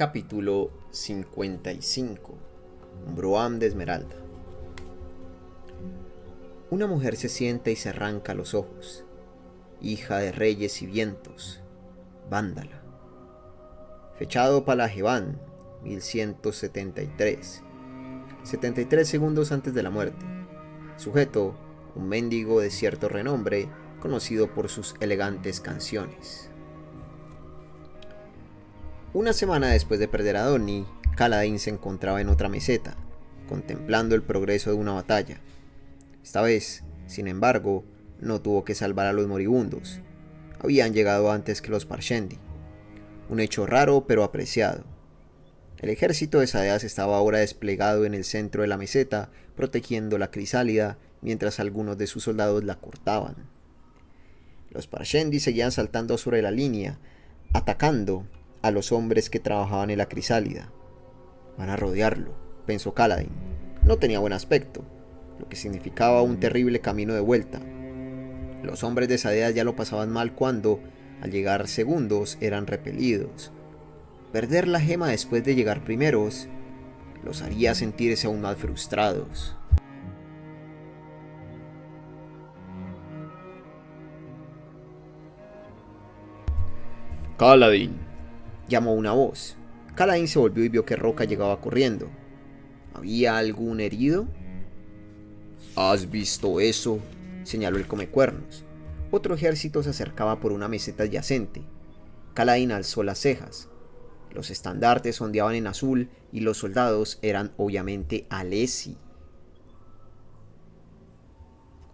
Capítulo 55. Broam de Esmeralda. Una mujer se sienta y se arranca los ojos, hija de reyes y vientos, vándala. Fechado Palajeván, 1173. 73 segundos antes de la muerte. Sujeto, un mendigo de cierto renombre, conocido por sus elegantes canciones. Una semana después de perder a Donny, Kaladin se encontraba en otra meseta, contemplando el progreso de una batalla. Esta vez, sin embargo, no tuvo que salvar a los moribundos. Habían llegado antes que los Parshendi. Un hecho raro pero apreciado. El ejército de Sadeas estaba ahora desplegado en el centro de la meseta, protegiendo la crisálida, mientras algunos de sus soldados la cortaban. Los Parshendi seguían saltando sobre la línea, atacando a los hombres que trabajaban en la crisálida. Van a rodearlo, pensó Kaladin. No tenía buen aspecto, lo que significaba un terrible camino de vuelta. Los hombres de Sadeas ya lo pasaban mal cuando, al llegar segundos, eran repelidos. Perder la gema después de llegar primeros los haría sentirse aún más frustrados. Kaladin, llamó una voz. Kaladin se volvió y vio que Roca llegaba corriendo. ¿Había algún herido? ¿has visto eso? Señaló el Comecuernos. Otro ejército se acercaba por una meseta adyacente. Kaladin alzó las cejas. Los estandartes ondeaban en azul y los soldados eran obviamente Alesi.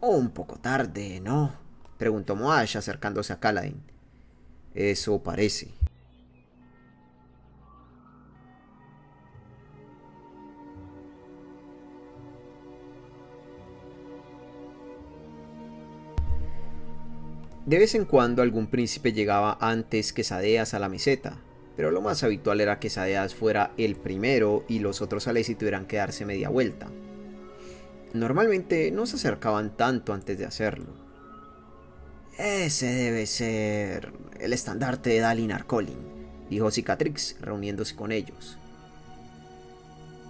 Un poco tarde, ¿no?, preguntó Moash acercándose a Kaladin. Eso parece. De vez en cuando algún príncipe llegaba antes que Sadeas a la meseta, pero lo más habitual era que Sadeas fuera el primero y los otros Alesi tuvieran que darse media vuelta. Normalmente no se acercaban tanto antes de hacerlo. Ese debe ser el estandarte de Dalinar Kholin, dijo Cicatrix reuniéndose con ellos.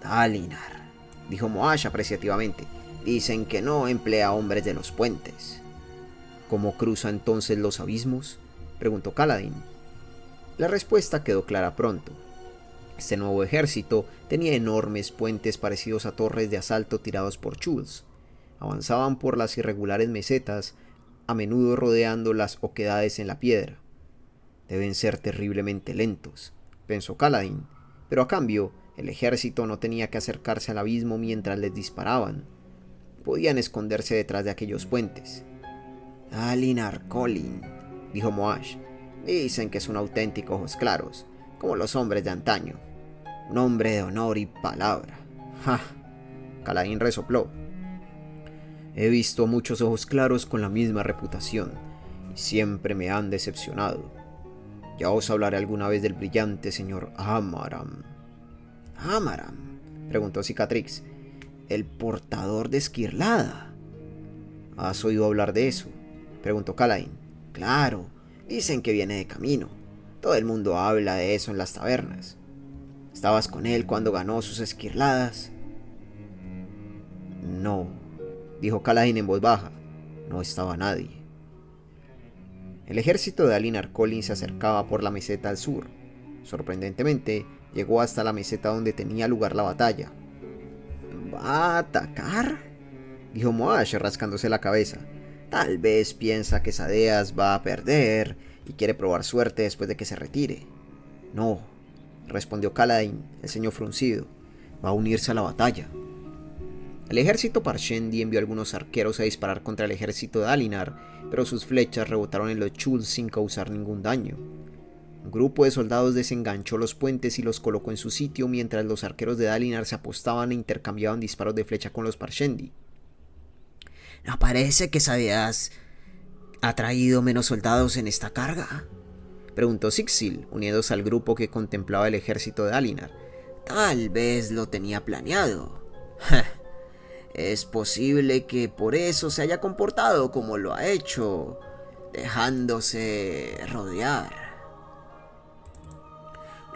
Dalinar, dijo Moash apreciativamente. Dicen que no emplea hombres de los puentes. ¿Cómo cruza entonces los abismos?, preguntó Kaladin. La respuesta quedó clara pronto. Este nuevo ejército tenía enormes puentes parecidos a torres de asalto tirados por chuls. Avanzaban por las irregulares mesetas, a menudo rodeando las oquedades en la piedra. Deben ser terriblemente lentos, pensó Kaladin, pero a cambio el ejército no tenía que acercarse al abismo mientras les disparaban. Podían esconderse detrás de aquellos puentes. Dalinar Kholin, dijo Moash. Dicen que es un auténtico ojos claros, como los hombres de antaño. Un hombre de honor y palabra. ¡Ja! Kaladin resopló. He visto muchos ojos claros con la misma reputación, y siempre me han decepcionado. Ya os hablaré alguna vez del brillante señor Amaram. ¿Amaram?, preguntó Cicatrix. ¿El portador de Esquirlada? ¿Has oído hablar de eso?, preguntó Kaladin. Claro, dicen que viene de camino. Todo el mundo habla de eso en las tabernas. ¿Estabas con él cuando ganó sus esquirladas? No, dijo Kaladin en voz baja. No estaba nadie. El ejército de Dalinar Kholin se acercaba por la meseta al sur. Sorprendentemente, llegó hasta la meseta donde tenía lugar la batalla. ¿Va a atacar?, dijo Moash rascándose la cabeza. Tal vez piensa que Sadeas va a perder y quiere probar suerte después de que se retire. No, respondió Kaladin, el ceño fruncido. Va a unirse a la batalla. El ejército Parshendi envió algunos arqueros a disparar contra el ejército de Dalinar, pero sus flechas rebotaron en los chuls sin causar ningún daño. Un grupo de soldados desenganchó los puentes y los colocó en su sitio mientras los arqueros de Dalinar se apostaban e intercambiaban disparos de flecha con los Parshendi. ¿No parece que Sadeas ha traído menos soldados en esta carga?, preguntó Sixil, uniéndose al grupo que contemplaba el ejército de Dalinar. Tal vez lo tenía planeado. Es posible que por eso se haya comportado como lo ha hecho, dejándose rodear.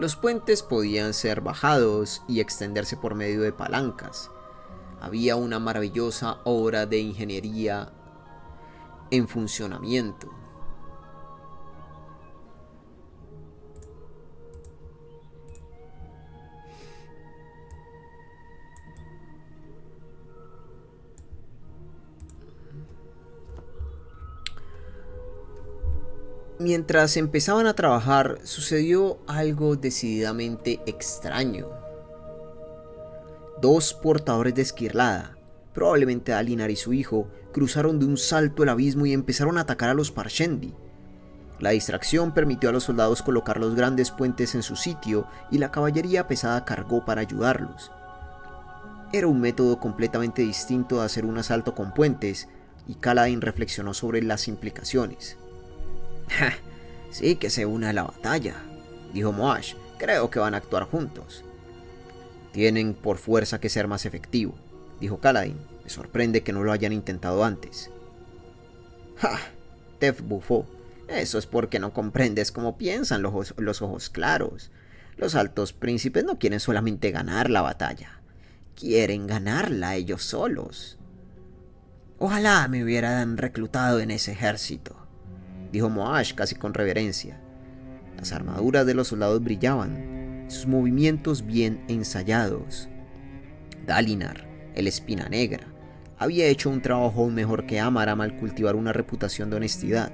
Los puentes podían ser bajados y extenderse por medio de palancas. Había una maravillosa obra de ingeniería en funcionamiento. Mientras empezaban a trabajar, sucedió algo decididamente extraño. Dos portadores de esquirlada, probablemente Dalinar y su hijo, cruzaron de un salto el abismo y empezaron a atacar a los Parshendi. La distracción permitió a los soldados colocar los grandes puentes en su sitio y la caballería pesada cargó para ayudarlos. Era un método completamente distinto de hacer un asalto con puentes, y Kaladin reflexionó sobre las implicaciones. Sí que se une a la batalla, dijo Moash. Creo que van a actuar juntos. Tienen por fuerza que ser más efectivo, dijo Kaladin. Me sorprende que no lo hayan intentado antes. ¡Ja! Tef bufó. Eso es porque no comprendes cómo piensan los ojos claros. Los altos príncipes no quieren solamente ganar la batalla. Quieren ganarla ellos solos. Ojalá me hubieran reclutado en ese ejército, dijo Moash casi con reverencia. Las armaduras de los soldados brillaban, sus movimientos bien ensayados. Dalinar, el Espina Negra, había hecho un trabajo aún mejor que Amaram al cultivar una reputación de honestidad.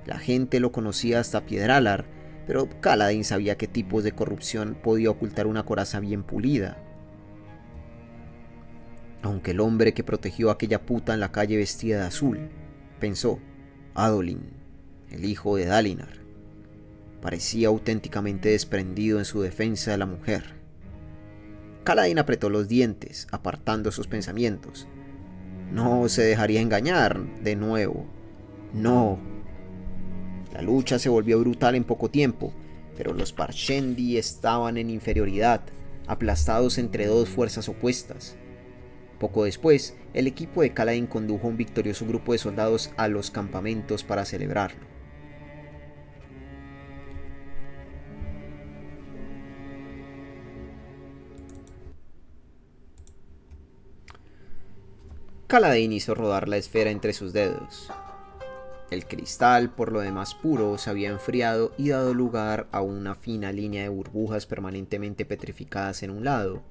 La gente lo conocía hasta Piedralar, pero Kaladin sabía qué tipos de corrupción podía ocultar una coraza bien pulida. Aunque el hombre que protegió a aquella puta en la calle vestida de azul, pensó, Adolin, el hijo de Dalinar, parecía auténticamente desprendido en su defensa de la mujer. Kaladin apretó los dientes, apartando sus pensamientos. No se dejaría engañar de nuevo. No. La lucha se volvió brutal en poco tiempo, pero los Parshendi estaban en inferioridad, aplastados entre dos fuerzas opuestas. Poco después, el equipo de Kaladin condujo a un victorioso grupo de soldados a los campamentos para celebrarlo. Kaladin hizo rodar la esfera entre sus dedos. El cristal, por lo demás puro, se había enfriado y dado lugar a una fina línea de burbujas permanentemente petrificadas en un lado.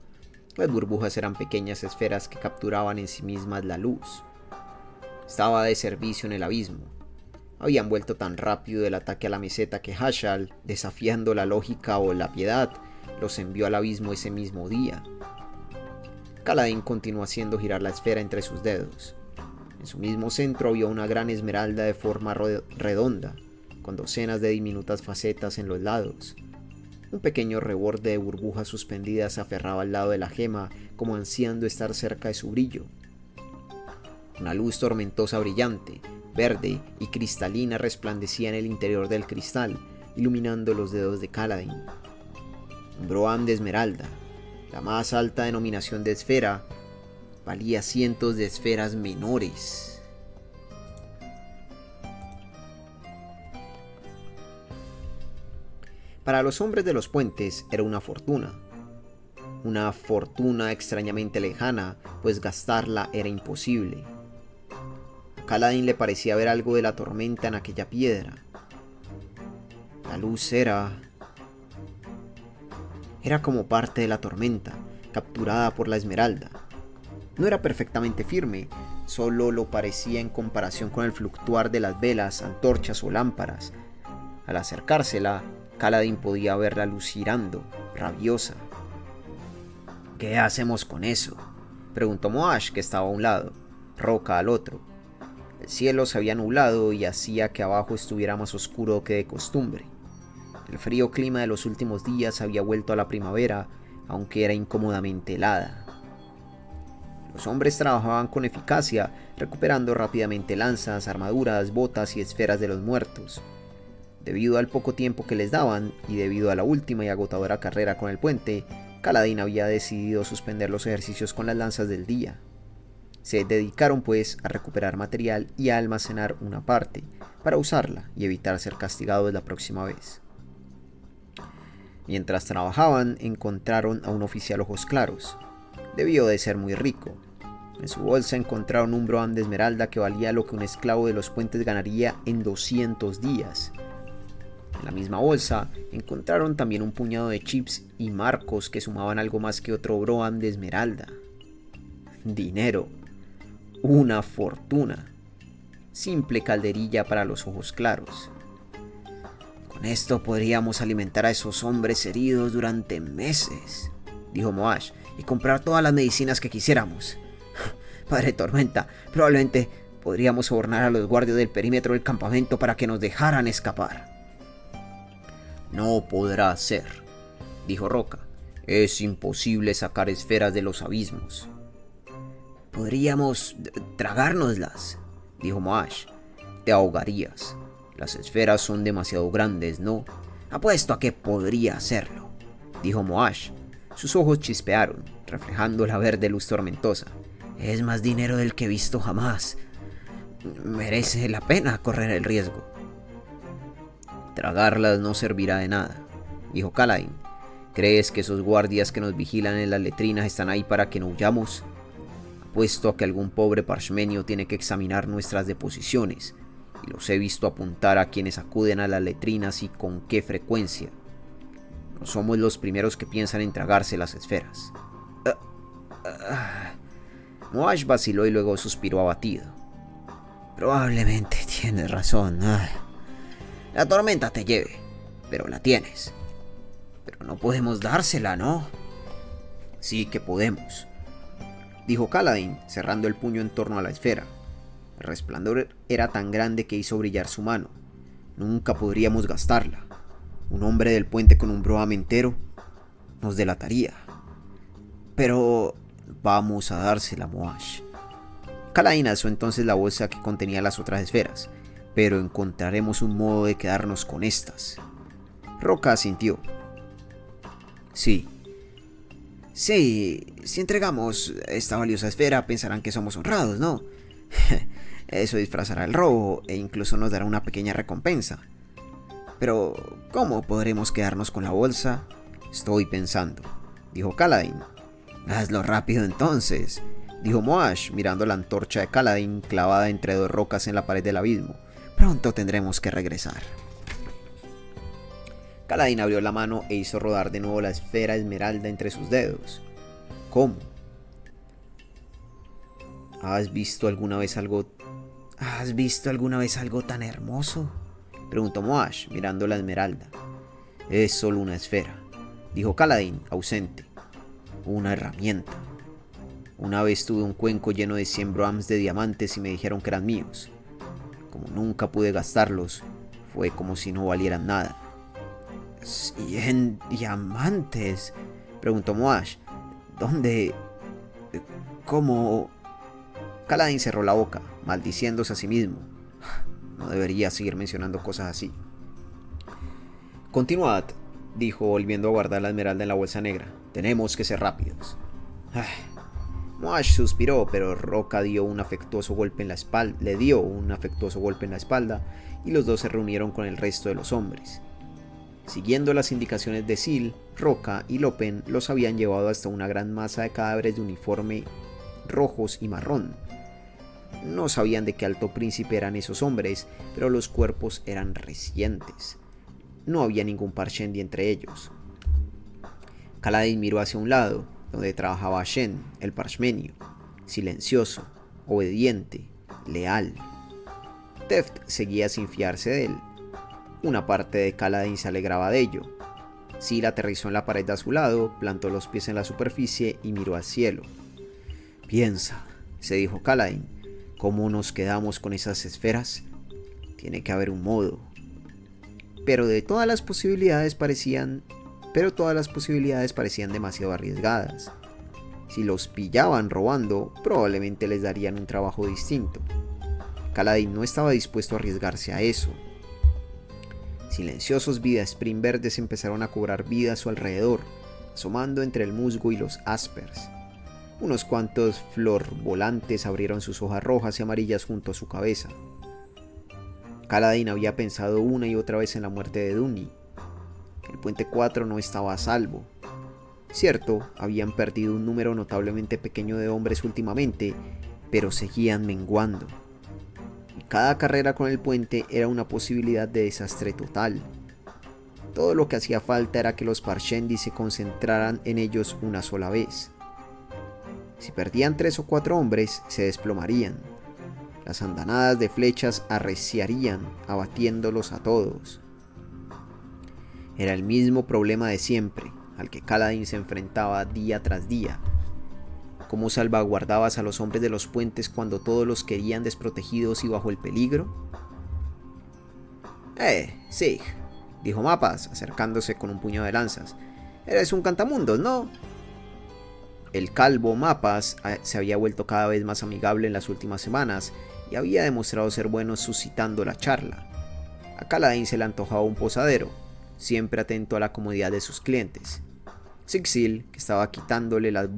Las burbujas eran pequeñas esferas que capturaban en sí mismas la luz. Estaba de servicio en el abismo. Habían vuelto tan rápido del ataque a la meseta que Hashal, desafiando la lógica o la piedad, los envió al abismo ese mismo día. Kaladin continuó haciendo girar la esfera entre sus dedos. En su mismo centro había una gran esmeralda de forma redonda, con docenas de diminutas facetas en los lados. Un pequeño reborde de burbujas suspendidas se aferraba al lado de la gema, como ansiando estar cerca de su brillo. Una luz tormentosa brillante, verde y cristalina resplandecía en el interior del cristal, iluminando los dedos de Kaladin. Un broam de esmeralda, la más alta denominación de esfera, valía cientos de esferas menores. Para los hombres de los puentes era una fortuna extrañamente lejana, pues gastarla era imposible. A Kaladin le parecía ver algo de la tormenta en aquella piedra. La luz era como parte de la tormenta, capturada por la esmeralda. No era perfectamente firme, solo lo parecía en comparación con el fluctuar de las velas, antorchas o lámparas. Al acercársela, Kaladin podía ver la luz girando, rabiosa. ¿Qué hacemos con eso?, preguntó Moash, que estaba a un lado, Roca al otro. El cielo se había nublado y hacía que abajo estuviera más oscuro que de costumbre. El frío clima de los últimos días había vuelto a la primavera, aunque era incómodamente helada. Los hombres trabajaban con eficacia, recuperando rápidamente lanzas, armaduras, botas y esferas de los muertos. Debido al poco tiempo que les daban, y debido a la última y agotadora carrera con el puente, Kaladin había decidido suspender los ejercicios con las lanzas del día. Se dedicaron pues a recuperar material y a almacenar una parte, para usarla y evitar ser castigados la próxima vez. Mientras trabajaban, encontraron a un oficial ojos claros. Debió de ser muy rico. En su bolsa encontraron un broam de esmeralda que valía lo que un esclavo de los puentes ganaría en 200 días. En la misma bolsa encontraron también un puñado de chips y marcos que sumaban algo más que otro broam de esmeralda. Dinero. Una fortuna. Simple calderilla para los ojos claros. Con esto podríamos alimentar a esos hombres heridos durante meses, dijo Moash, y comprar todas las medicinas que quisiéramos. Padre Tormenta, probablemente podríamos sobornar a los guardias del perímetro del campamento para que nos dejaran escapar. No podrá ser, dijo Roca. Es imposible sacar esferas de los abismos. Podríamos tragárnoslas, dijo Moash. Te ahogarías. Las esferas son demasiado grandes, ¿no? Apuesto a que podría hacerlo, dijo Moash. Sus ojos chispearon, reflejando la verde luz tormentosa. Es más dinero del que he visto jamás. Merece la pena correr el riesgo. Tragarlas no servirá de nada, dijo Kaladin. ¿Crees que esos guardias que nos vigilan en las letrinas están ahí para que no huyamos? Apuesto a que algún pobre parshmenio tiene que examinar nuestras deposiciones, y los he visto apuntar a quienes acuden a las letrinas y con qué frecuencia. No somos los primeros que piensan en tragarse las esferas. Moash vaciló y luego suspiró abatido. Probablemente tienes razón. La tormenta te lleve, pero la tienes. Pero no podemos dársela, ¿no? Sí que podemos, dijo Kaladin, cerrando el puño en torno a la esfera. El resplandor era tan grande que hizo brillar su mano. Nunca podríamos gastarla. Un hombre del puente con un broam entero nos delataría. Pero vamos a dársela, Moash. Kaladin alzó entonces la bolsa que contenía las otras esferas. Pero encontraremos un modo de quedarnos con estas. Roca asintió. Sí, si entregamos esta valiosa esfera pensarán que somos honrados, ¿no? Eso disfrazará el robo e incluso nos dará una pequeña recompensa. Pero, ¿cómo podremos quedarnos con la bolsa? Estoy pensando, dijo Kaladin. Hazlo rápido entonces, dijo Moash, mirando la antorcha de Kaladin clavada entre dos rocas en la pared del abismo. Pronto tendremos que regresar. Kaladin abrió la mano e hizo rodar de nuevo la esfera esmeralda entre sus dedos. ¿Cómo? ¿Has visto alguna vez algo tan hermoso? Preguntó Moash, mirando la esmeralda. Es solo una esfera, dijo Kaladin, ausente. Una herramienta. Una vez tuve un cuenco lleno de 100 broams de diamantes y me dijeron que eran míos. Como nunca pude gastarlos, fue como si no valieran nada. ¿100 diamantes? Preguntó Moash. ¿Dónde? ¿Cómo? Kaladin cerró la boca, maldiciéndose a sí mismo. No debería seguir mencionando cosas así. Continuad, dijo, volviendo a guardar la esmeralda en la bolsa negra. Tenemos que ser rápidos. Moash suspiró, pero Roca le dio un afectuoso golpe en la espalda y los dos se reunieron con el resto de los hombres. Siguiendo las indicaciones de Sil, Roca y Lopen los habían llevado hasta una gran masa de cadáveres de uniforme rojos y marrón. No sabían de qué alto príncipe eran esos hombres, pero los cuerpos eran recientes. No había ningún Parshendi entre ellos. Kaladin miró hacia un lado, donde trabajaba Shen, el parshmenio, silencioso, obediente, leal. Teft seguía sin fiarse de él. Una parte de Kaladin se alegraba de ello. Sil aterrizó en la pared a su lado, plantó los pies en la superficie y miró al cielo. Piensa, se dijo Kaladin, ¿cómo nos quedamos con esas esferas? Tiene que haber un modo. Pero todas las posibilidades parecían demasiado arriesgadas. Si los pillaban robando, probablemente les darían un trabajo distinto. Kaladin no estaba dispuesto a arriesgarse a eso. Silenciosos vidasprin verdes empezaron a cobrar vida a su alrededor, asomando entre el musgo y los aspers. Unos cuantos florvolantes abrieron sus hojas rojas y amarillas junto a su cabeza. Kaladin había pensado una y otra vez en la muerte de Dunni. El puente 4 no estaba a salvo. Cierto, habían perdido un número notablemente pequeño de hombres últimamente, pero seguían menguando. Y cada carrera con el puente era una posibilidad de desastre total. Todo lo que hacía falta era que los Parshendi se concentraran en ellos una sola vez. Si perdían 3 o 4 hombres, se desplomarían. Las andanadas de flechas arreciarían, abatiéndolos a todos. Era el mismo problema de siempre, al que Kaladin se enfrentaba día tras día. ¿Cómo salvaguardabas a los hombres de los puentes cuando todos los querían desprotegidos y bajo el peligro? Sí, dijo Mapas, acercándose con un puñado de lanzas. Eres un cantamundos, ¿no? El calvo Mapas se había vuelto cada vez más amigable en las últimas semanas y había demostrado ser bueno suscitando la charla. A Kaladin se le antojaba un posadero, siempre atento a la comodidad de sus clientes. Sixil, que estaba quitándole las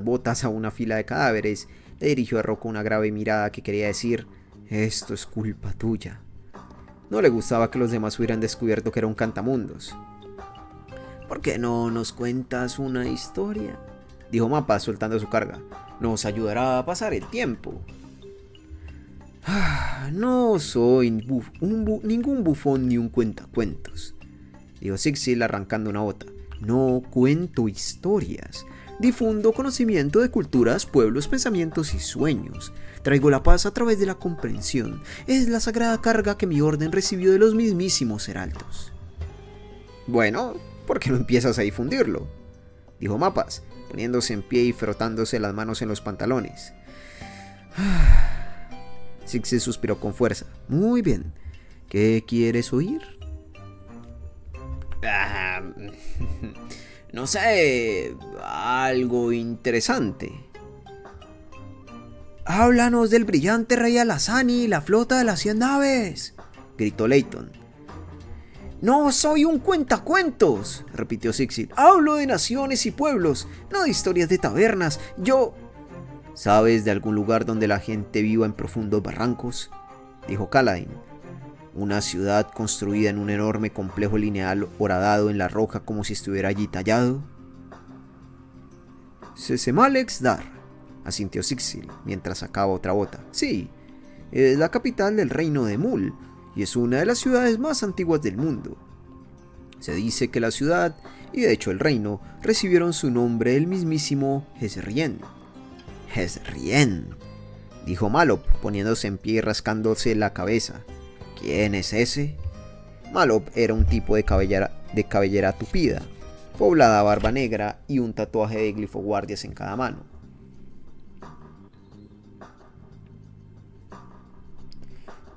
botas a una fila de cadáveres, le dirigió a Rocco una grave mirada que quería decir: esto es culpa tuya. No le gustaba que los demás hubieran descubierto que era un cantamundos. ¿Por qué no nos cuentas una historia?, dijo Mapa soltando su carga. Nos ayudará a pasar el tiempo. No soy ningún bufón ni un cuentacuentos, dijo Sixil arrancando una bota. No cuento historias. Difundo conocimiento de culturas, pueblos, pensamientos y sueños. Traigo la paz a través de la comprensión. Es la sagrada carga que mi orden recibió de los mismísimos heraldos. Bueno, ¿por qué no empiezas a difundirlo?, dijo Mapas, poniéndose en pie y frotándose las manos en los pantalones. Sixil suspiró con fuerza. Muy bien. ¿Qué quieres oír? No sé, algo interesante. Háblanos del brillante rey Alazani y la flota de las 100 naves, gritó Leighton. No soy un cuentacuentos, repitió Sixil. Hablo de naciones y pueblos, no de historias de tabernas. Yo... ¿Sabes de algún lugar donde la gente viva en profundos barrancos?, dijo Kaladin. Una ciudad construida en un enorme complejo lineal horadado en la roca como si estuviera allí tallado. Sesemalexdar, asintió Sixil mientras sacaba otra bota. Sí, es la capital del reino de Mul y es una de las ciudades más antiguas del mundo. Se dice que la ciudad, y de hecho el reino, recibieron su nombre del mismísimo Jezrien. Jezrien, dijo Malop, poniéndose en pie y rascándose la cabeza. ¿Quién es ese? Malop era un tipo de cabellera tupida, poblada barba negra y un tatuaje de glifoguardias en cada mano.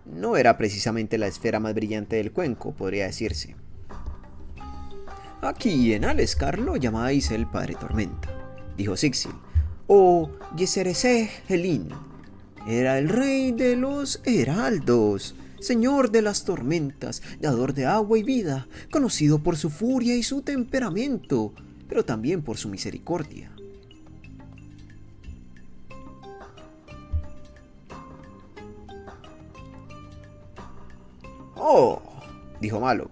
No era precisamente la esfera más brillante del cuenco, podría decirse. Aquí en Aleskar lo llamáis el Padre Tormenta, dijo Sixil, o Yeseresej Helin. Era el rey de los heraldos, señor de las tormentas, dador de agua y vida, conocido por su furia y su temperamento, pero también por su misericordia. Oh, dijo Malop.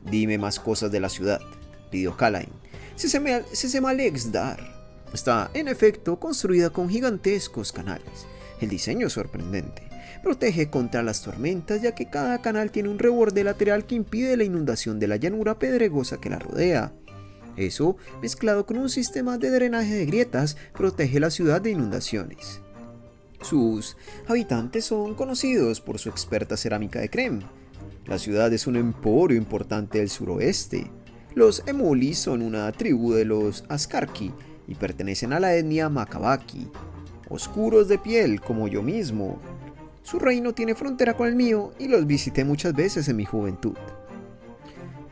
Dime más cosas de la ciudad, pidió Kaladin. Sesemalexdar está, en efecto, construida con gigantescos canales. El diseño es sorprendente. Protege contra las tormentas, ya que cada canal tiene un reborde lateral que impide la inundación de la llanura pedregosa que la rodea. Eso, mezclado con un sistema de drenaje de grietas, protege la ciudad de inundaciones. Sus habitantes son conocidos por su experta cerámica de creme. La ciudad es un emporio importante del suroeste. Los Emuli son una tribu de los Askarki y pertenecen a la etnia Makabaki, oscuros de piel como yo mismo. Su reino tiene frontera con el mío y los visité muchas veces en mi juventud.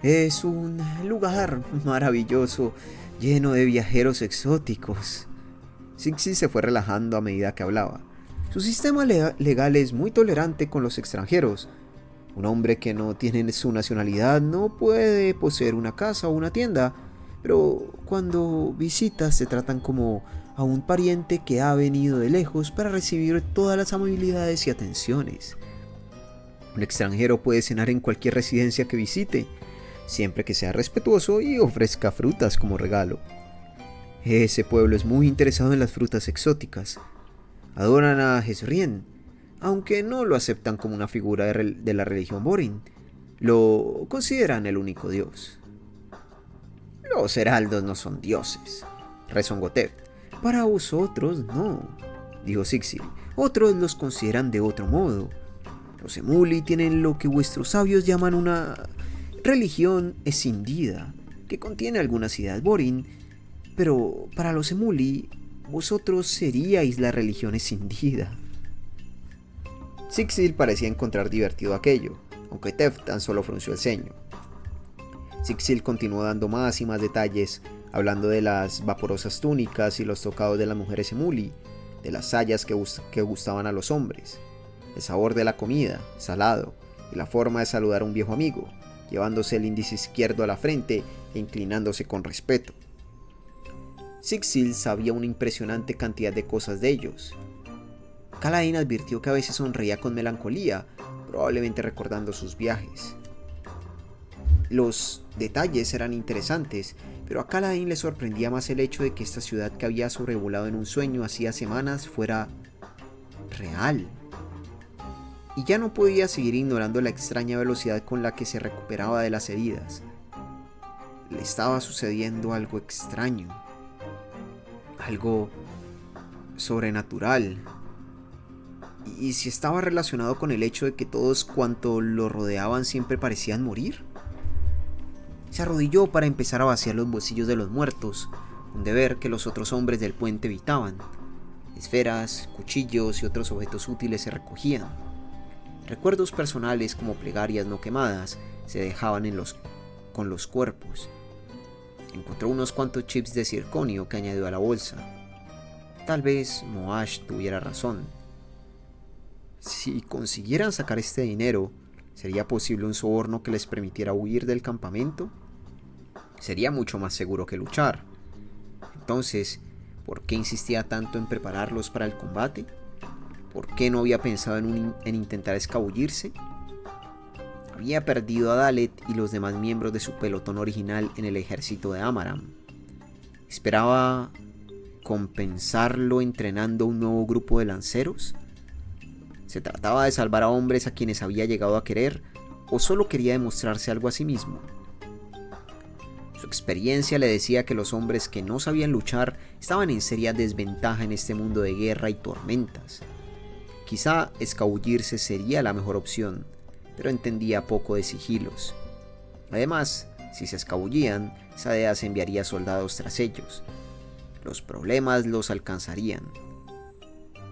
Es un lugar maravilloso, lleno de viajeros exóticos. Sixil se fue relajando a medida que hablaba. Su sistema legal es muy tolerante con los extranjeros. Un hombre que no tiene su nacionalidad no puede poseer una casa o una tienda, pero cuando visitas te tratan como a un pariente que ha venido de lejos para recibir todas las amabilidades y atenciones. Un extranjero puede cenar en cualquier residencia que visite. siempre que sea respetuoso y ofrezca frutas como regalo. Ese pueblo es muy interesado en las frutas exóticas. Adoran a Jezrien, aunque no lo aceptan como una figura de la religión Borin. Lo consideran el único dios. Los heraldos no son dioses, rezongó Teft. Para vosotros no, dijo Sixil. Otros los consideran de otro modo. Los Emuli tienen lo que vuestros sabios llaman una religión escindida, que contiene algunas ideas Borin, pero para los Emuli, vosotros seríais la religión escindida. Sixil parecía encontrar divertido aquello, aunque Teft tan solo frunció el ceño. Sixil continuó dando más y más detalles, hablando de las vaporosas túnicas y los tocados de las mujeres Emuli, de las sayas que gustaban a los hombres, el sabor de la comida, salado, y la forma de saludar a un viejo amigo, llevándose el índice izquierdo a la frente e inclinándose con respeto. Sixil sabía una impresionante cantidad de cosas de ellos. Kaladin advirtió que a veces sonreía con melancolía, probablemente recordando sus viajes. Los detalles eran interesantes, pero a Kaladin le sorprendía más el hecho de que esta ciudad que había sobrevolado en un sueño hacía semanas fuera real. Y ya no podía seguir ignorando la extraña velocidad con la que se recuperaba de las heridas. Le estaba sucediendo algo extraño, algo sobrenatural. ¿Y si estaba relacionado con el hecho de que todos cuanto lo rodeaban siempre parecían morir? Se arrodilló para empezar a vaciar los bolsillos de los muertos, un deber que los otros hombres del puente evitaban. Esferas, cuchillos y otros objetos útiles se recogían. Recuerdos personales como plegarias no quemadas se dejaban con los cuerpos. Encontró unos cuantos chips de circonio que añadió a la bolsa. Tal vez Moash tuviera razón. Si consiguieran sacar este dinero, ¿sería posible un soborno que les permitiera huir del campamento? Sería mucho más seguro que luchar. Entonces, ¿por qué insistía tanto en prepararlos para el combate? ¿Por qué no había pensado en intentar escabullirse? Había perdido a Dalet y los demás miembros de su pelotón original en el ejército de Amaram. ¿Esperaba compensarlo entrenando un nuevo grupo de lanceros? ¿Se trataba de salvar a hombres a quienes había llegado a querer, o solo quería demostrarse algo a sí mismo? Su experiencia le decía que los hombres que no sabían luchar estaban en seria desventaja en este mundo de guerra y tormentas. Quizá escabullirse sería la mejor opción, pero entendía poco de sigilos. Además, si se escabullían, Sadeas enviaría soldados tras ellos. Los problemas los alcanzarían.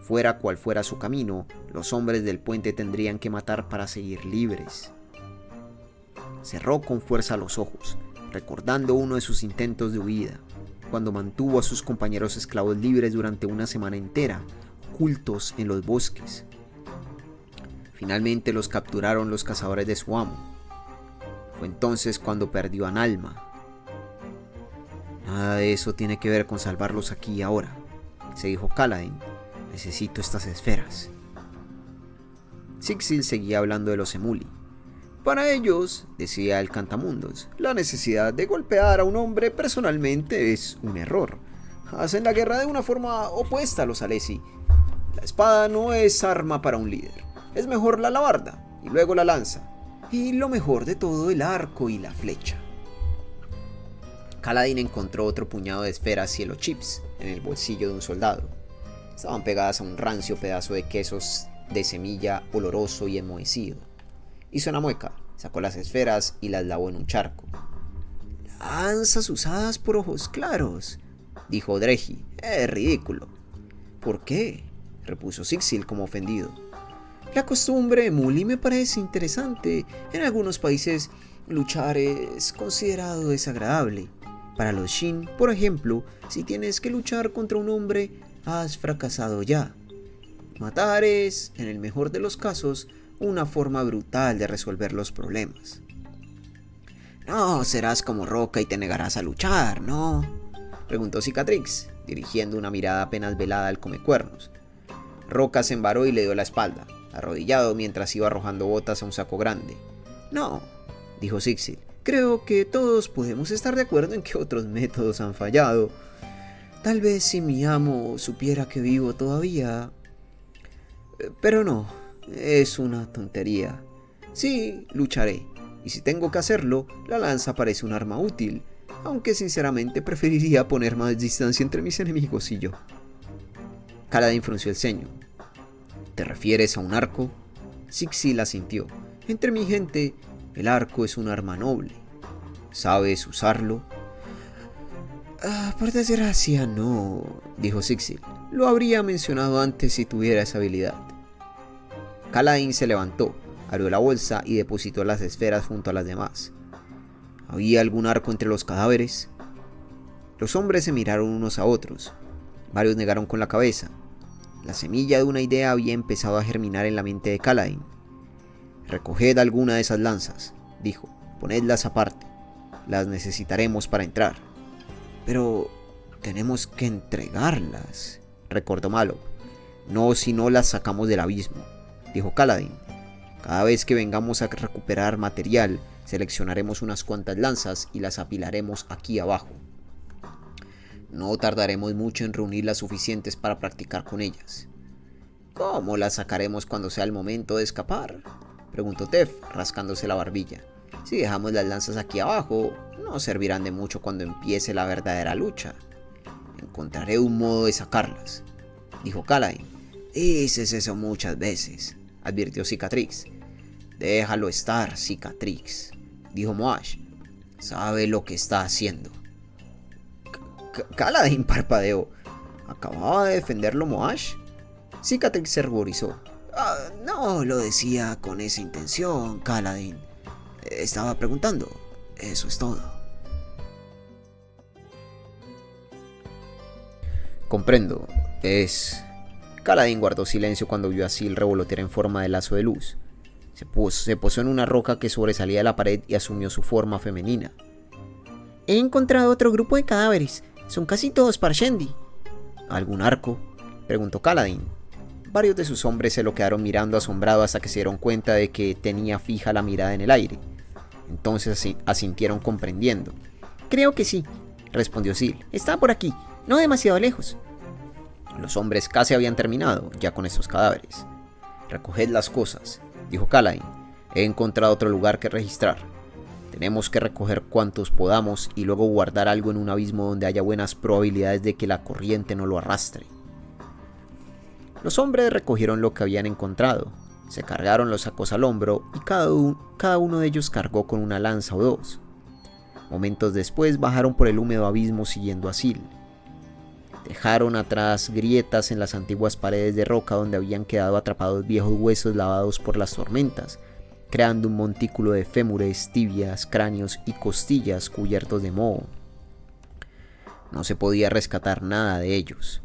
Fuera cual fuera su camino, los hombres del puente tendrían que matar para seguir libres. Cerró con fuerza los ojos, recordando uno de sus intentos de huida, cuando mantuvo a sus compañeros esclavos libres durante una semana entera, ocultos en los bosques. Finalmente los capturaron los cazadores de su amo. Fue entonces cuando perdió a Nalma. Nada de eso tiene que ver con salvarlos aquí y ahora, se dijo Kaladin. Necesito estas esferas. Sixil seguía hablando de los Emuli. Para ellos, decía el Cantamundos, la necesidad de golpear a un hombre personalmente es un error. Hacen la guerra de una forma opuesta a los Alesi. La espada no es arma para un líder. Es mejor la alabarda y luego la lanza. Y lo mejor de todo, el arco y la flecha. Kaladin encontró otro puñado de esferas cielo chips en el bolsillo de un soldado. Estaban pegadas a un rancio pedazo de quesos de semilla oloroso y enmohecido. Hizo una mueca, sacó las esferas y las lavó en un charco. «Lanzas usadas por ojos claros», dijo Dreji. «Es ridículo». «¿Por qué?», repuso Sixil como ofendido. «La costumbre Emuli me parece interesante. En algunos países luchar es considerado desagradable. Para los Shin, por ejemplo, si tienes que luchar contra un hombre, has fracasado ya. Matar es, en el mejor de los casos, una forma brutal de resolver los problemas». «No serás como Roca y te negarás a luchar, ¿no?», preguntó Cicatrix, dirigiendo una mirada apenas velada al Comecuernos. Roca se embaró y le dio la espalda, arrodillado mientras iba arrojando botas a un saco grande. «No», dijo Sixil, Creo que todos podemos estar de acuerdo en que otros métodos han fallado. Tal vez si mi amo supiera que vivo todavía. Pero no, es una tontería. Sí, lucharé, y si tengo que hacerlo, la lanza parece un arma útil, aunque sinceramente preferiría poner más distancia entre mis enemigos y yo. Kaladin frunció el ceño. ¿Te refieres a un arco? Sixil asintió. Entre mi gente, el arco es un arma noble. ¿Sabes usarlo? Por desgracia no, dijo Sixil. Lo habría mencionado antes si tuviera esa habilidad. Kaladin se levantó, abrió la bolsa y depositó las esferas junto a las demás. ¿Había algún arco entre los cadáveres? Los hombres se miraron unos a otros. Varios negaron con la cabeza. La semilla de una idea había empezado a germinar en la mente de Kaladin. Recoged alguna de esas lanzas, dijo. Ponedlas aparte. Las necesitaremos para entrar. Pero tenemos que entregarlas, recordó Malok. No si no las sacamos del abismo, dijo Kaladin. Cada vez que vengamos a recuperar material, seleccionaremos unas cuantas lanzas y las apilaremos aquí abajo. No tardaremos mucho en reunir las suficientes para practicar con ellas. ¿Cómo las sacaremos cuando sea el momento de escapar?, preguntó Tef, rascándose la barbilla. Si dejamos las lanzas aquí abajo, no servirán de mucho cuando empiece la verdadera lucha. Encontraré un modo de sacarlas, dijo Kaladin. Dices eso muchas veces, advirtió Cicatrix. Déjalo estar, Cicatrix, dijo Moash. Sabe lo que está haciendo. Kaladin parpadeó. ¿Acababa de defenderlo Moash? Cicatrix se ruborizó. No lo decía con esa intención, Kaladin. Estaba preguntando. Eso es todo. Comprendo. Kaladin guardó silencio cuando vio a Syl revolotear en forma de lazo de luz. Se posó en una roca que sobresalía de la pared y asumió su forma femenina. He encontrado otro grupo de cadáveres. Son casi todos Parshendi. ¿Algún arco?, preguntó Kaladin. Varios de sus hombres se lo quedaron mirando asombrados hasta que se dieron cuenta de que tenía fija la mirada en el aire. Entonces asintieron comprendiendo. Creo que sí, respondió Syl. Está por aquí, no demasiado lejos. Los hombres casi habían terminado ya con estos cadáveres. Recoged las cosas, dijo Kaladin. He encontrado otro lugar que registrar. Tenemos que recoger cuantos podamos y luego guardar algo en un abismo donde haya buenas probabilidades de que la corriente no lo arrastre. Los hombres recogieron lo que habían encontrado, se cargaron los sacos al hombro y cada uno de ellos cargó con una lanza o dos. Momentos después bajaron por el húmedo abismo siguiendo a Syl. Dejaron atrás grietas en las antiguas paredes de roca donde habían quedado atrapados viejos huesos lavados por las tormentas, creando un montículo de fémures, tibias, cráneos y costillas cubiertos de moho. No se podía rescatar nada de ellos.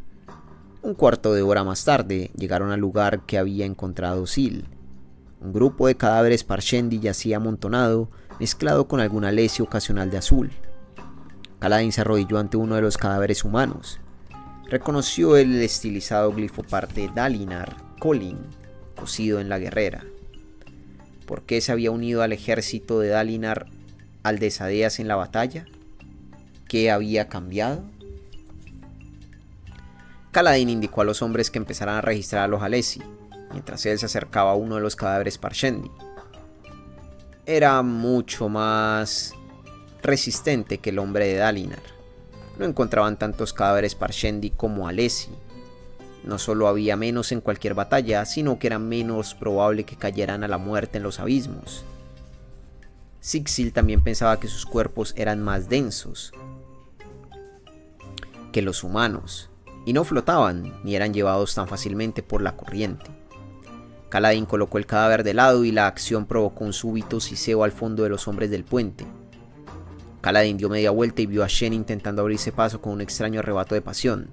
Un cuarto de hora más tarde llegaron al lugar que había encontrado Syl. Un grupo de cadáveres Parshendi yacía amontonado, mezclado con alguna alesia ocasional de azul. Kaladin se arrodilló ante uno de los cadáveres humanos. Reconoció el estilizado glifoparte Dalinar Kholin, cosido en la guerrera. ¿Por qué se había unido al ejército de Dalinar al de Sadeas en la batalla? ¿Qué había cambiado? Kaladin indicó a los hombres que empezaran a registrar a los Alesi, mientras él se acercaba a uno de los cadáveres Parshendi. Era mucho más resistente que el hombre de Dalinar. No encontraban tantos cadáveres Parshendi como Alesi. No solo había menos en cualquier batalla, sino que era menos probable que cayeran a la muerte en los abismos. Sixil también pensaba que sus cuerpos eran más densos que los humanos, y no flotaban ni eran llevados tan fácilmente por la corriente. Kaladin colocó el cadáver de lado y la acción provocó un súbito siseo al fondo de los hombres del puente. Kaladin dio media vuelta y vio a Shen intentando abrirse paso con un extraño arrebato de pasión.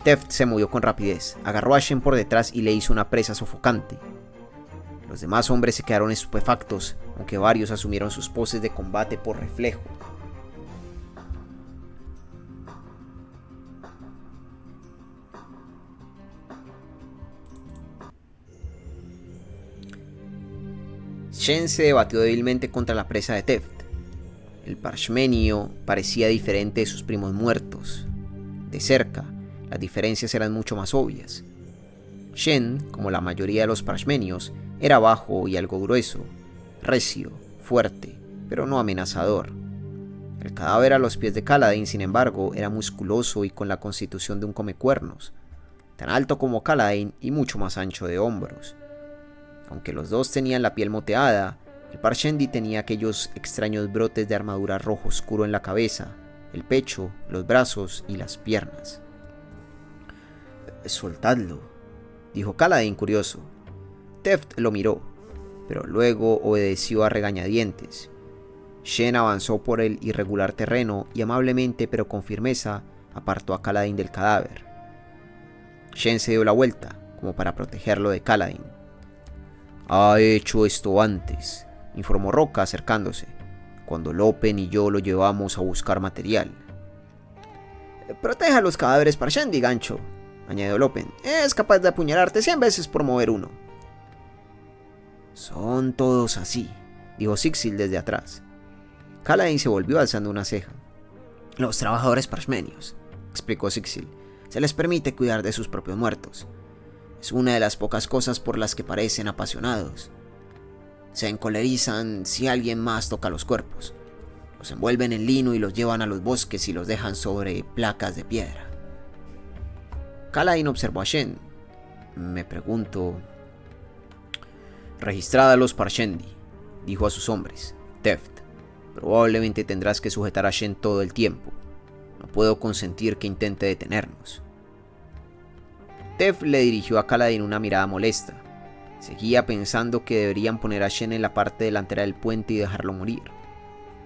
Teft se movió con rapidez, agarró a Shen por detrás y le hizo una presa sofocante. Los demás hombres se quedaron estupefactos, aunque varios asumieron sus poses de combate por reflejo. Shen se debatió débilmente contra la presa de Teft. El parshmenio parecía diferente de sus primos muertos. De cerca, las diferencias eran mucho más obvias. Shen, como la mayoría de los parshmenios, era bajo y algo grueso, recio, fuerte, pero no amenazador. El cadáver a los pies de Kaladin, sin embargo, era musculoso y con la constitución de un comecuernos, tan alto como Kaladin y mucho más ancho de hombros. Aunque los dos tenían la piel moteada, el Parshendi tenía aquellos extraños brotes de armadura rojo oscuro en la cabeza, el pecho, los brazos y las piernas. «Soltadlo», dijo Kaladin curioso. Teft lo miró, pero luego obedeció a regañadientes. Shen avanzó por el irregular terreno y amablemente pero con firmeza apartó a Kaladin del cadáver. Shen se dio la vuelta, como para protegerlo de Kaladin. «Ha hecho esto antes», informó Roca acercándose, «cuando Lopen y yo lo llevamos a buscar material». «Proteja los cadáveres Parshendi, gancho», añadió Lopen. «Es capaz de apuñalarte 100 veces por mover uno». «Son todos así», dijo Sixil desde atrás. Kaladin se volvió alzando una ceja. «Los trabajadores parshmenios», explicó Sixil, «se les permite cuidar de sus propios muertos. Es una de las pocas cosas por las que parecen apasionados. Se encolerizan si alguien más toca los cuerpos. Los envuelven en lino y los llevan a los bosques y los dejan sobre placas de piedra». Kaladin observó a Shen. «Me pregunto...» «Registrad a los Parshendi», dijo a sus hombres. «Teft, probablemente tendrás que sujetar a Shen todo el tiempo. No puedo consentir que intente detenernos». Teft le dirigió a Kaladin una mirada molesta. Seguía pensando que deberían poner a Shen en la parte delantera del puente y dejarlo morir.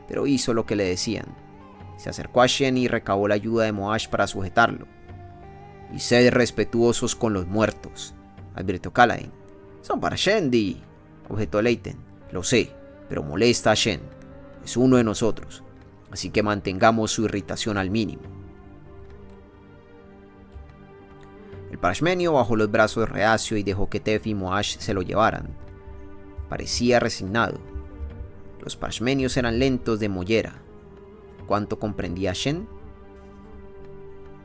Pero hizo lo que le decían. Se acercó a Shen y recabó la ayuda de Moash para sujetarlo. «Y sed respetuosos con los muertos», advirtió Kaladin. «Son Parshendi», objetó Leiten. «Lo sé, pero molesta a Shen. Es uno de nosotros, así que mantengamos su irritación al mínimo». El parshmenio bajó los brazos reacio y dejó que Tef y Moash se lo llevaran. Parecía resignado. Los parshmenios eran lentos de mollera. ¿Cuánto comprendía Shen?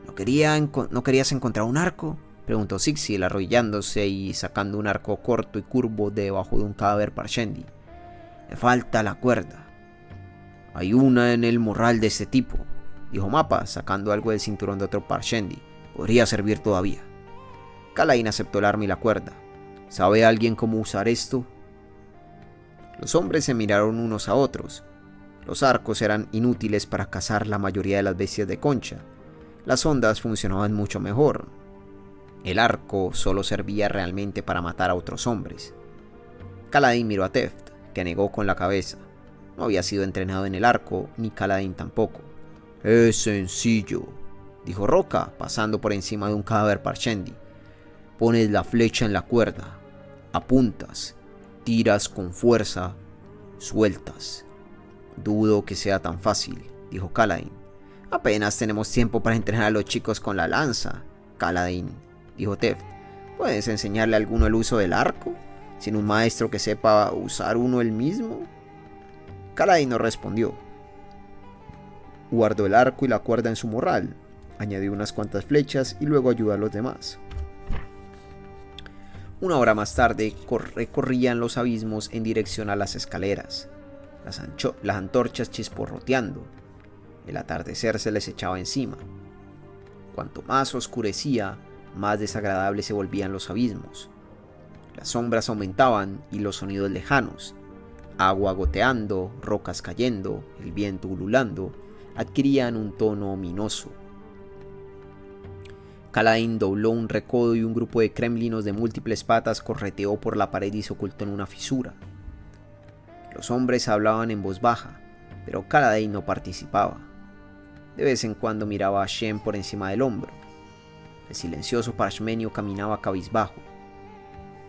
¿No querías encontrar un arco?, preguntó Sixil, arrodillándose y sacando un arco corto y curvo de debajo de un cadáver Parshendi. «Me falta la cuerda». «Hay una en el morral de este tipo», dijo Mappa, sacando algo del cinturón de otro Parshendi. «Podría servir todavía». Kaladin aceptó el arma y la cuerda. «¿Sabe alguien cómo usar esto?». Los hombres se miraron unos a otros. Los arcos eran inútiles para cazar la mayoría de las bestias de concha. Las ondas funcionaban mucho mejor. El arco solo servía realmente para matar a otros hombres. Kaladin miró a Teft, que negó con la cabeza. No había sido entrenado en el arco, ni Kaladin tampoco. «Es sencillo», dijo Roca, pasando por encima de un cadáver Parshendi. «Pones la flecha en la cuerda, apuntas, tiras con fuerza, sueltas». «Dudo que sea tan fácil», dijo Kaladin. «Apenas tenemos tiempo para entrenar a los chicos con la lanza, Kaladin», dijo Teft. «¿Puedes enseñarle a alguno el uso del arco, sin un maestro que sepa usar uno él mismo?». Kaladin no respondió. Guardó el arco y la cuerda en su morral, añadió unas cuantas flechas y luego ayudó a los demás. Una hora más tarde recorrían los abismos en dirección a las escaleras, las antorchas chisporroteando. El atardecer se les echaba encima. Cuanto más oscurecía, más desagradables se volvían los abismos. Las sombras aumentaban y los sonidos lejanos, agua goteando, rocas cayendo, el viento ululando, adquirían un tono ominoso. Kaladin dobló un recodo y un grupo de kremlinos de múltiples patas correteó por la pared y se ocultó en una fisura. Los hombres hablaban en voz baja, pero Kaladin no participaba. De vez en cuando miraba a Shen por encima del hombro. El silencioso parshmenio caminaba cabizbajo.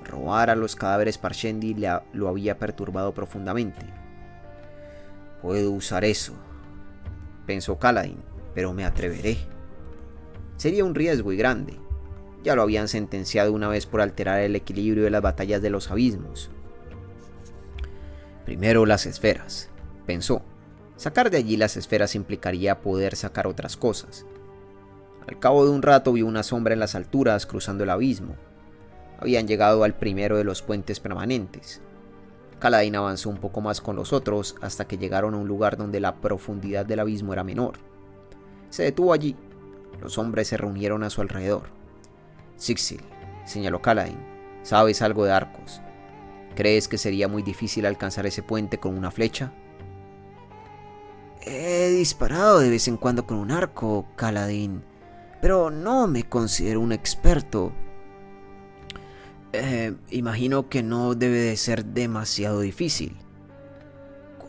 Robar a los cadáveres Parshendi lo había perturbado profundamente. «Puedo usar eso», pensó Kaladin, «pero me atreveré. Sería un riesgo y grande. Ya lo habían sentenciado una vez por alterar el equilibrio de las batallas de los abismos». Primero las esferas, pensó. Sacar de allí las esferas implicaría poder sacar otras cosas. Al cabo de un rato vio una sombra en las alturas cruzando el abismo. Habían llegado al primero de los puentes permanentes. Kaladin avanzó un poco más con los otros hasta que llegaron a un lugar donde la profundidad del abismo era menor. Se detuvo allí. Los hombres se reunieron a su alrededor. Sixil, señaló Kaladin, sabes algo de arcos. ¿Crees que sería muy difícil alcanzar ese puente con una flecha? He disparado de vez en cuando con un arco, Kaladin, pero no me considero un experto. Imagino que no debe de ser demasiado difícil.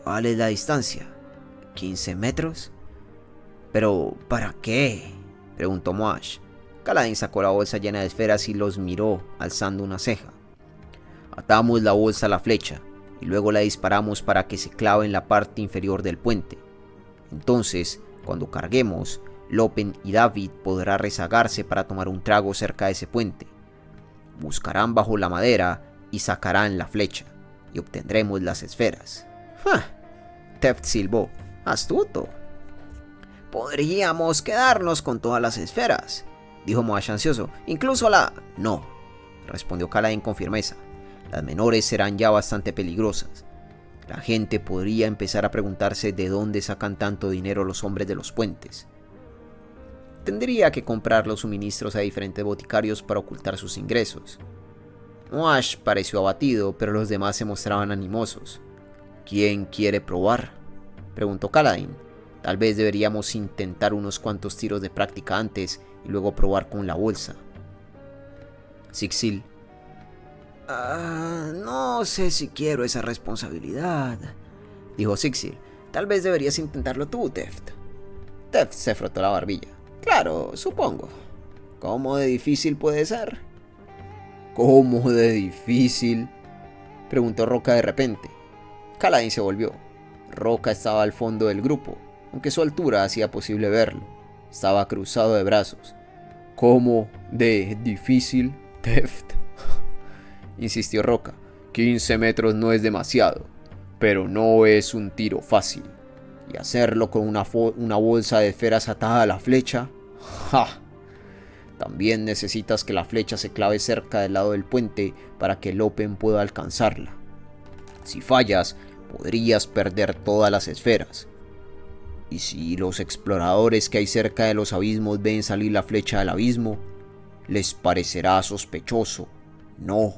¿Cuál es la distancia? ¿15 metros? ¿Pero para qué?, preguntó Moash. Kaladin sacó la bolsa llena de esferas y los miró, alzando una ceja. Atamos la bolsa a la flecha y luego la disparamos para que se clave en la parte inferior del puente. Entonces, cuando carguemos, Lopen y David podrán rezagarse para tomar un trago cerca de ese puente. Buscarán bajo la madera y sacarán la flecha, y obtendremos las esferas. ¡Ja! Teft silbó. ¡Astuto! Podríamos quedarnos con todas las esferas, dijo Moash ansioso. Incluso la... No, respondió Kaladin con firmeza. Las menores serán ya bastante peligrosas. La gente podría empezar a preguntarse de dónde sacan tanto dinero los hombres de los puentes. Tendría que comprar los suministros a diferentes boticarios para ocultar sus ingresos. Moash pareció abatido, pero los demás se mostraban animosos. ¿Quién quiere probar?, preguntó Kaladin. Tal vez deberíamos intentar unos cuantos tiros de práctica antes y luego probar con la bolsa. Sixil. No sé si quiero esa responsabilidad, dijo Sixil. Tal vez deberías intentarlo tú, Teft. Teft se frotó la barbilla. Claro, supongo. ¿Cómo de difícil puede ser? ¿Cómo de difícil?, preguntó Roca de repente. Kaladin se volvió. Roca estaba al fondo del grupo, aunque su altura hacía posible verlo. Estaba cruzado de brazos. ¿Cómo de difícil, Teft?, insistió Roca. 15 metros no es demasiado, pero no es un tiro fácil. Y hacerlo con una bolsa de esferas atada a la flecha. ¡Ja! También necesitas que la flecha se clave cerca del lado del puente para que Lopen pueda alcanzarla. Si fallas, podrías perder todas las esferas. Y si los exploradores que hay cerca de los abismos ven salir la flecha del abismo, les parecerá sospechoso, ¿no?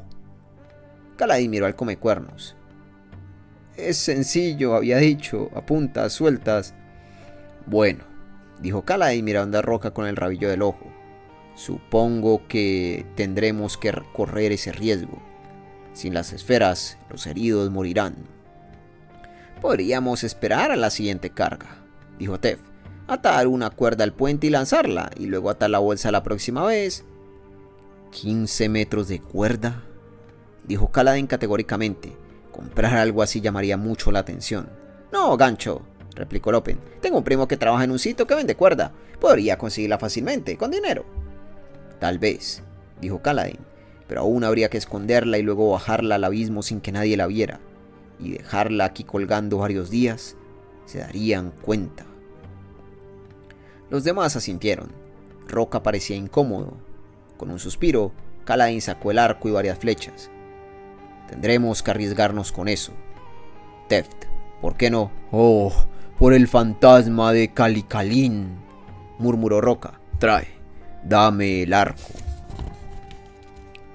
Kaladin miró al Comecuernos. Es sencillo, había dicho, a puntas sueltas. Bueno, dijo Kaladin mirando a Roca con el rabillo del ojo. Supongo que tendremos que correr ese riesgo. Sin las esferas, los heridos morirán. Podríamos esperar a la siguiente carga, dijo Tef. Atar una cuerda al puente y lanzarla, y luego atar la bolsa la próxima vez. 15 metros de cuerda, dijo Kaladin categóricamente. Comprar algo así llamaría mucho la atención. No, gancho, replicó Lopen. Tengo un primo que trabaja en un sitio que vende cuerda. Podría conseguirla fácilmente, con dinero. Tal vez, dijo Kaladin, pero aún habría que esconderla y luego bajarla al abismo sin que nadie la viera. Y dejarla aquí colgando varios días. Se darían cuenta. Los demás asintieron. Roca parecía incómodo. Con un suspiro, Kaladin sacó el arco y varias flechas. Tendremos que arriesgarnos con eso. Teft, ¿por qué no? Oh, por el fantasma de Calikalin, murmuró Roca. Dame el arco.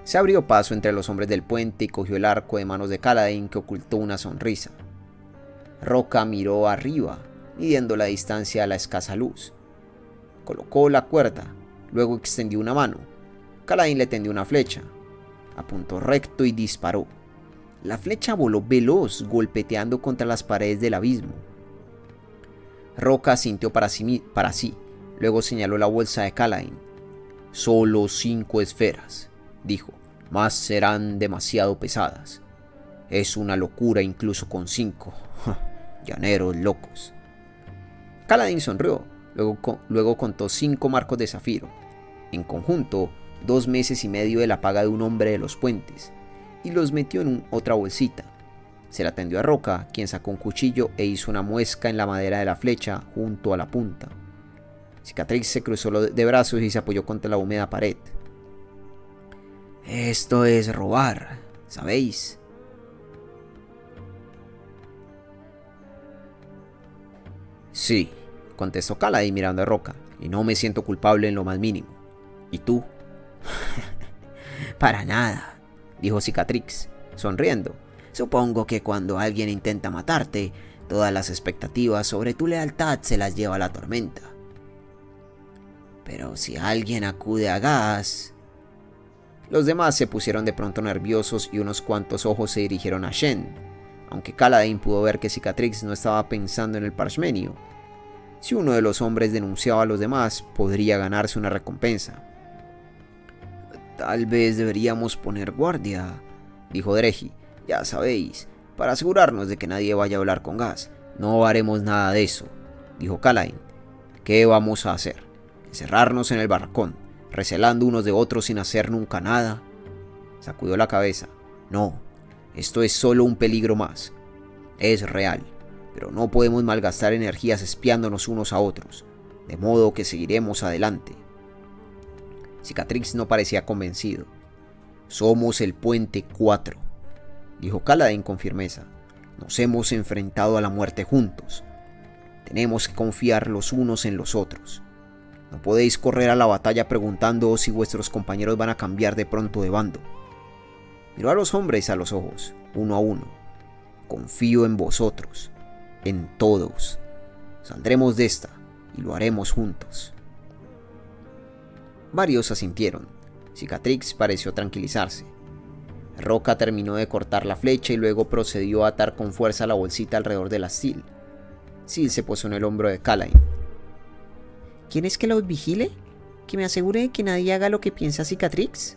Se abrió paso entre los hombres del puente y cogió el arco de manos de Kaladin, que ocultó una sonrisa. Roca miró arriba, midiendo la distancia a la escasa luz. Colocó la cuerda, luego extendió una mano. Kaladin le tendió una flecha. Apuntó recto y disparó. La flecha voló veloz, golpeteando contra las paredes del abismo. Roca sintió para sí. Luego señaló la bolsa de Kaladin. Solo 5 esferas, dijo. Más serán demasiado pesadas. Es una locura incluso con 5. Llaneros locos. Kaladin sonrió. Luego contó 5 marcos de zafiro. En conjunto, 2 meses y medio de la paga de un hombre de los puentes. Y los metió en otra bolsita. Se la tendió a Roca, quien sacó un cuchillo e hizo una muesca en la madera de la flecha junto a la punta. Cicatrix se cruzó de brazos y se apoyó contra la húmeda pared. «Esto es robar, ¿sabéis?». «Sí», contestó Kaladin mirando a Roca, «y no me siento culpable en lo más mínimo. ¿Y tú?». «Para nada», dijo Cicatrix, sonriendo. «Supongo que cuando alguien intenta matarte, todas las expectativas sobre tu lealtad se las lleva a la tormenta. Pero si alguien acude a gas...». Los demás se pusieron de pronto nerviosos y unos cuantos ojos se dirigieron a Shen, aunque Kaladin pudo ver que Cicatrix no estaba pensando en el Parshmenio. Si uno de los hombres denunciaba a los demás, podría ganarse una recompensa. «Tal vez deberíamos poner guardia», dijo Dreji. «Ya sabéis, para asegurarnos de que nadie vaya a hablar con gas». «No haremos nada de eso», dijo Kaladin. «¿Qué vamos a hacer? ¿Encerrarnos en el barracón, recelando unos de otros sin hacer nunca nada?». Sacudió la cabeza. «No, esto es solo un peligro más. Es real, pero no podemos malgastar energías espiándonos unos a otros, de modo que seguiremos adelante». Cicatrix no parecía convencido. «Somos el Puente 4», dijo Kaladin con firmeza. «Nos hemos enfrentado a la muerte juntos. Tenemos que confiar los unos en los otros. No podéis correr a la batalla preguntándoos si vuestros compañeros van a cambiar de pronto de bando». Miró a los hombres a los ojos, uno a uno. «Confío en vosotros, en todos. Saldremos de esta y lo haremos juntos». Varios asintieron. Cicatrix pareció tranquilizarse. Roca terminó de cortar la flecha y luego procedió a atar con fuerza la bolsita alrededor de la Sil. Sil se posó en el hombro de Kaladin. ¿Quieres que los vigile? ¿Que me asegure de que nadie haga lo que piensa Cicatrix?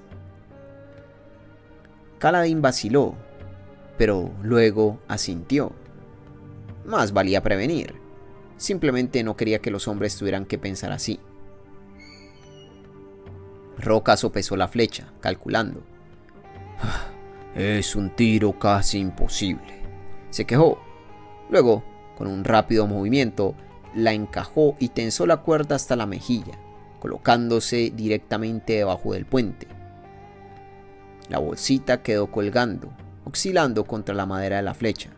Kaladin vaciló, pero luego asintió. Más valía prevenir. Simplemente no quería que los hombres tuvieran que pensar así. Roca sopesó la flecha, calculando. «Es un tiro casi imposible», se quejó. Luego, con un rápido movimiento, la encajó y tensó la cuerda hasta la mejilla, colocándose directamente debajo del puente. La bolsita quedó colgando, oscilando contra la madera de la flecha.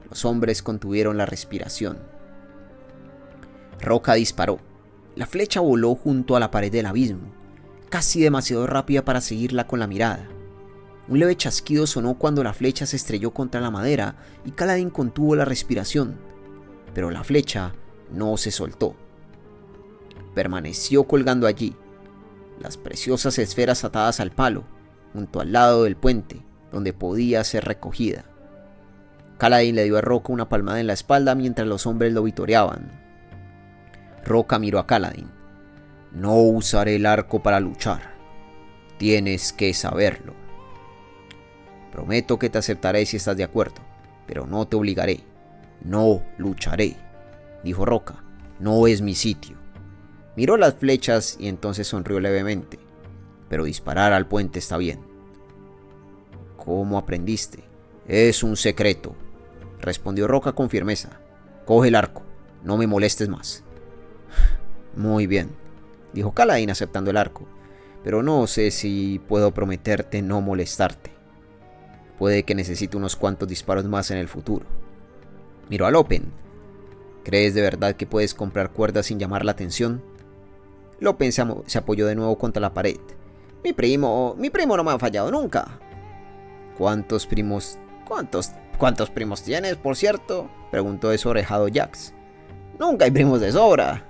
Los hombres contuvieron la respiración. Roca disparó. La flecha voló junto a la pared del abismo, casi demasiado rápida para seguirla con la mirada. Un leve chasquido sonó cuando la flecha se estrelló contra la madera y Kaladin contuvo la respiración, pero la flecha no se soltó. Permaneció colgando allí, las preciosas esferas atadas al palo, junto al lado del puente, donde podía ser recogida. Kaladin le dio a Roca una palmada en la espalda mientras los hombres lo vitoreaban. Roca miró a Kaladin. «No usaré el arco para luchar. Tienes que saberlo. Prometo que te aceptaré si estás de acuerdo, pero no te obligaré. No lucharé», dijo Roca. «No es mi sitio». Miró las flechas y entonces sonrió levemente. «Pero disparar al puente está bien». «¿Cómo aprendiste?». «Es un secreto», respondió Roca con firmeza. «Coge el arco, no me molestes más». «Muy bien», dijo Kaladin aceptando el arco, «pero no sé si puedo prometerte no molestarte. Puede que necesite unos cuantos disparos más en el futuro». Miró a Lopen. «¿Crees de verdad que puedes comprar cuerdas sin llamar la atención?». Lopen se apoyó de nuevo contra la pared. Mi primo no me ha fallado nunca». «¿Cuántos primos tienes, por cierto?», preguntó desorejado Jax. «Nunca hay primos de sobra»,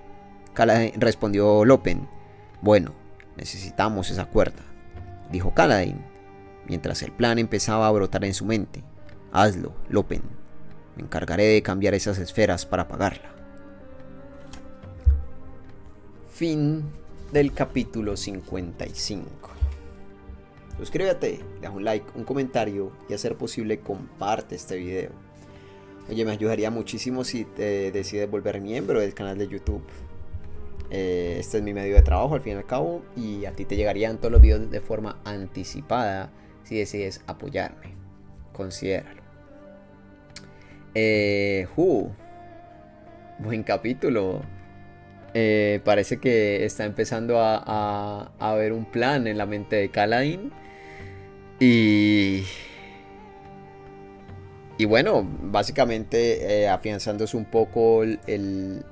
Kaladin respondió Lopen. «Bueno, necesitamos esa cuerda», dijo Kaladin, mientras el plan empezaba a brotar en su mente. «Hazlo, Lopen. Me encargaré de cambiar esas esferas para apagarla». Fin del capítulo 55. Suscríbete, deja un like, un comentario y a ser posible comparte este video. Oye, me ayudaría muchísimo si te decides volver miembro del canal de YouTube. Este es mi medio de trabajo al fin y al cabo, y a ti te llegarían todos los videos de forma anticipada si decides apoyarme. Considéralo. Eh, uh, Buen capítulo. Parece que está empezando a haber un plan en la mente de Kaladin. Y, y bueno, básicamente afianzándose un poco el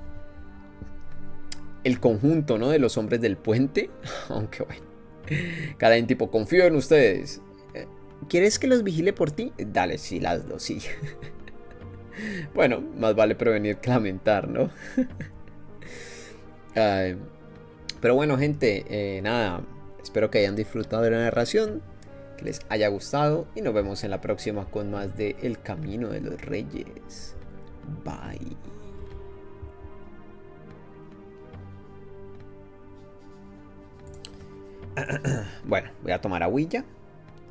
conjunto, ¿no?, de los hombres del puente. Aunque bueno, Kaladin tipo, confío en ustedes. ¿Quieres que los vigile por ti? Dale, sí, hazlo, sí. Bueno, más vale prevenir que lamentar, ¿no? Ay, pero bueno, gente, nada, espero que hayan disfrutado de la narración, que les haya gustado y nos vemos en la próxima con más de El Camino de los Reyes. Bye. Bueno, voy a tomar agüilla.